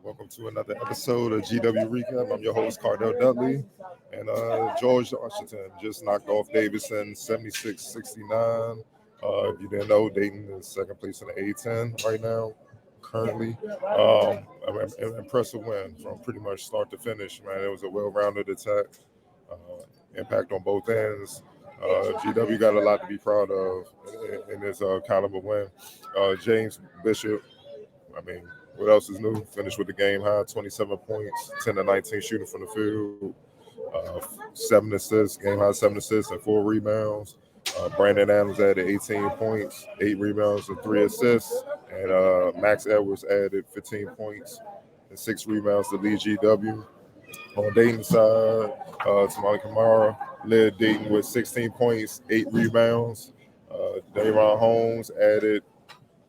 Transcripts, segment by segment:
Welcome to another episode of GW Recap. I'm your host, Cardell Dudley. And George Washington just knocked off Davidson 76-69. If you didn't know, Dayton is second place in the A10 right now, currently. An impressive win from pretty much start to finish, man. It was a well-rounded attack, impact on both ends. GW got a lot to be proud of in this kind of a win. James Bishop, what else is new? Finished with the game high, 27 points, 10 to 19 shooting from the field, 7 assists, game high 7 assists and 4 rebounds. Brandon Adams added 18 points, 8 rebounds and 3 assists. And Max Edwards added 15 points and 6 rebounds to lead GW. On Dayton's side, Toumani Camara led Dayton with 16 points, 8 rebounds. DaRon Holmes added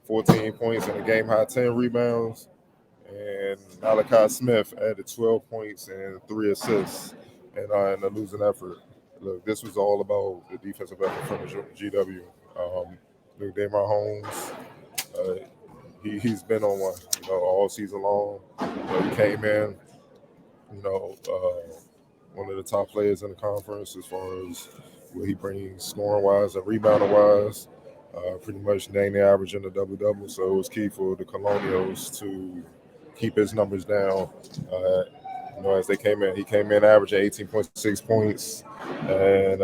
14 points and a game high 10 rebounds. And Malachi Smith added 12 points and 3 assists in a losing effort. Look, this was all about the defensive effort from the GW. DaRon Holmes, he's been on one, all season long. He came in, one of the top players in the conference as far as what he brings scoring-wise and rebounding-wise. Pretty much named the average in the double-double, so it was key for the Colonials to keep his numbers down. As they came in, he came in averaging 18.6 points and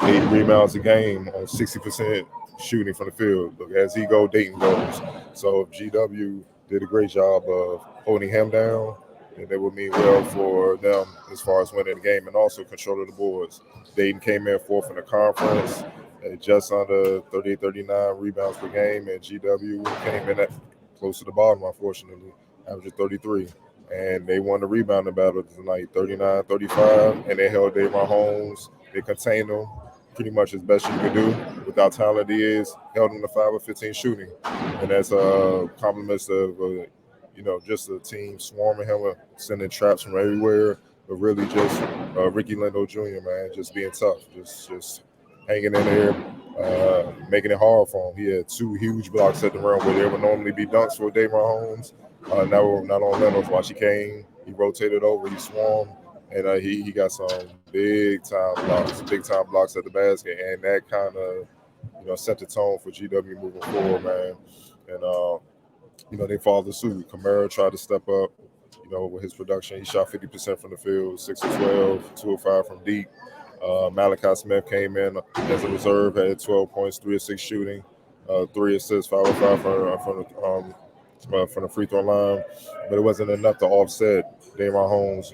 8 rebounds a game on 60% shooting from the field. Look, as he goes, Dayton goes. So if GW did a great job of holding him down, and that would mean well for them as far as winning the game and also controlling the boards. Dayton came in fourth in the conference, just under 38-39 rebounds per game, and GW came in at close to the bottom, unfortunately, averaging 33. And they won the rebounding battle tonight, 39-35, and they held DaRon Holmes. They contained him pretty much as best you could do with how talented he is, held him to 5 of 15 shooting. And that's compliments of just a team swarming him, sending traps from everywhere, but really just Ricky Lindo Jr., man, just being tough, just hanging in there, making it hard for him. He had 2 huge blocks at the rim where there would normally be dunks for DaRon Holmes. Now not on Lindo. Watch, he came, he rotated over, he swarmed, and he got some big time blocks at the basket, and that kind of set the tone for GW moving forward, man. And they followed suit. Camara tried to step up, with his production. He shot 50% from the field, 6 of 12, 2 of 5 from deep. Malachi Smith came in as a reserve, had 12 points, 3 of 6 shooting, 3 assists, 5 of 5 from the free throw line. But it wasn't enough to offset DaRon Holmes,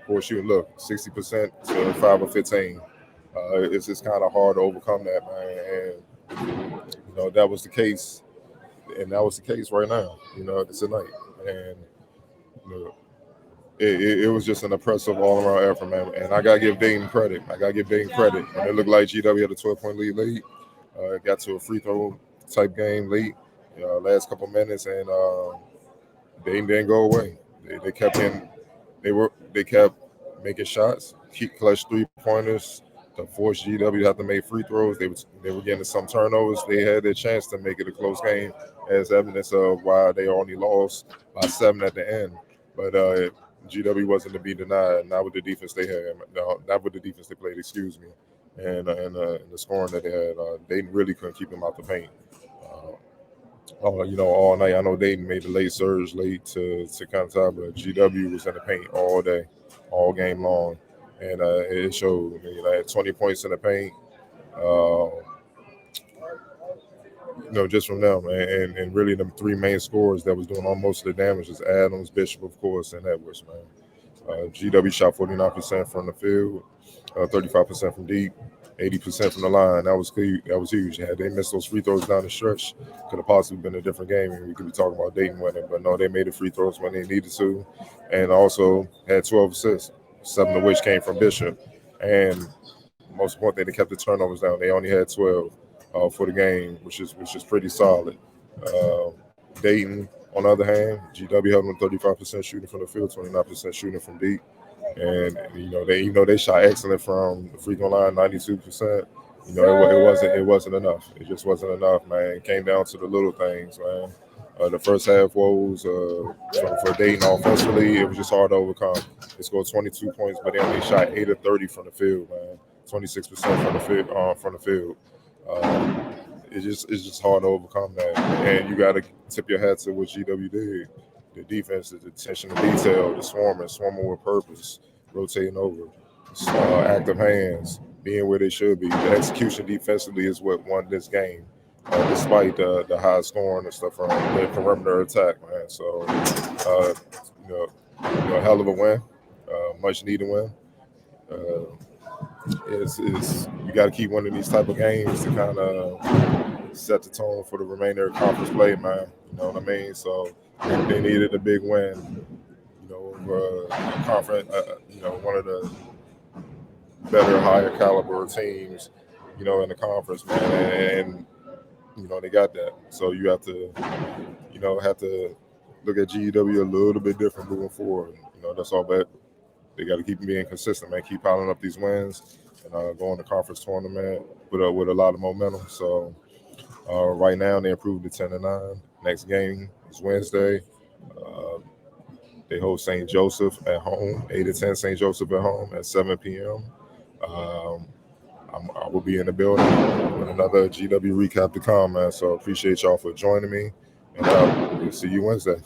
poor shooting. Look, 60% to 5 of 15. It's just kind of hard to overcome that, man. And, that was the case. And that was the case right now, tonight. And it was just an impressive all-around effort, man. And I got to give Dayton credit. And it looked like GW had a 12-point lead late. Got to a free throw type game late, last couple minutes, and Dayton didn't go away. They kept making shots, keep clutch 3-pointers. To force GW to have to make free throws. They were getting some turnovers. They had their chance to make it a close game, as evidence of why they only lost by 7 at the end. But GW wasn't to be denied. Not with the defense they had. No, not with the defense they played. Excuse me. And the scoring that they had, Dayton really couldn't keep them out the paint. All night. I know Dayton made the late surge late to kind of time, but GW was in the paint all day, all game long. And it showed. I had 20 points in the paint, just from them. And really them 3 main scorers that was doing all most of the damage is Adams, Bishop, of course, and Edwards, man. GW shot 49% from the field, 35% from deep, 80% from the line. That was huge. Had they missed those free throws down the stretch, could have possibly been a different game, and we could be talking about Dayton winning. But no, they made the free throws when they needed to, and also had 12 assists. 7 of which came from Bishop. And most importantly, they kept the turnovers down. They only had 12 for the game, which is pretty solid. Dayton, on the other hand, GW held them 35% shooting from the field, 29% shooting from deep. And they shot excellent from the free throw line, 92%. It wasn't enough. It just wasn't enough, man. It came down to the little things, man. The first half woes for Dayton offensively, it was just hard to overcome. They scored 22 points, but they only shot 8 of 30 from the field, man. 26% from the field. It's just hard to overcome that, and you got to tip your hat to what GW did. The defense, the attention to detail, the swarming with purpose, rotating over, active hands, being where they should be. The execution defensively is what won this game, despite the high scoring and stuff from the perimeter attack, man. So, hell of a win, much needed win. It's you got to keep winning these type of games to kind of set the tone for the remainder of conference play, man. You know what I mean? So they needed a big win. Conference, one of the better, higher caliber teams, in the conference, man, and they got that. So you have to look at GEW a little bit different moving forward. That's all that. They got to keep being consistent, man. Keep piling up these wins and go in the conference tournament with a lot of momentum. So right now they improved to 10-9. Next game is Wednesday. They host St. Joseph at home, 8-10 St. Joseph at home at 7 p.m. I will be in the building with another GW recap to come, man. So appreciate y'all for joining me, and we'll see you Wednesday.